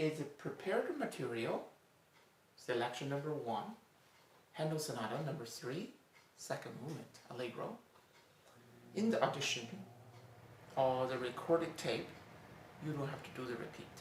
is the prepared material, selection number 1, Handel Sonata number 3, second movement, Allegro. In the audition or the recorded tape, you don't have to do the repeat.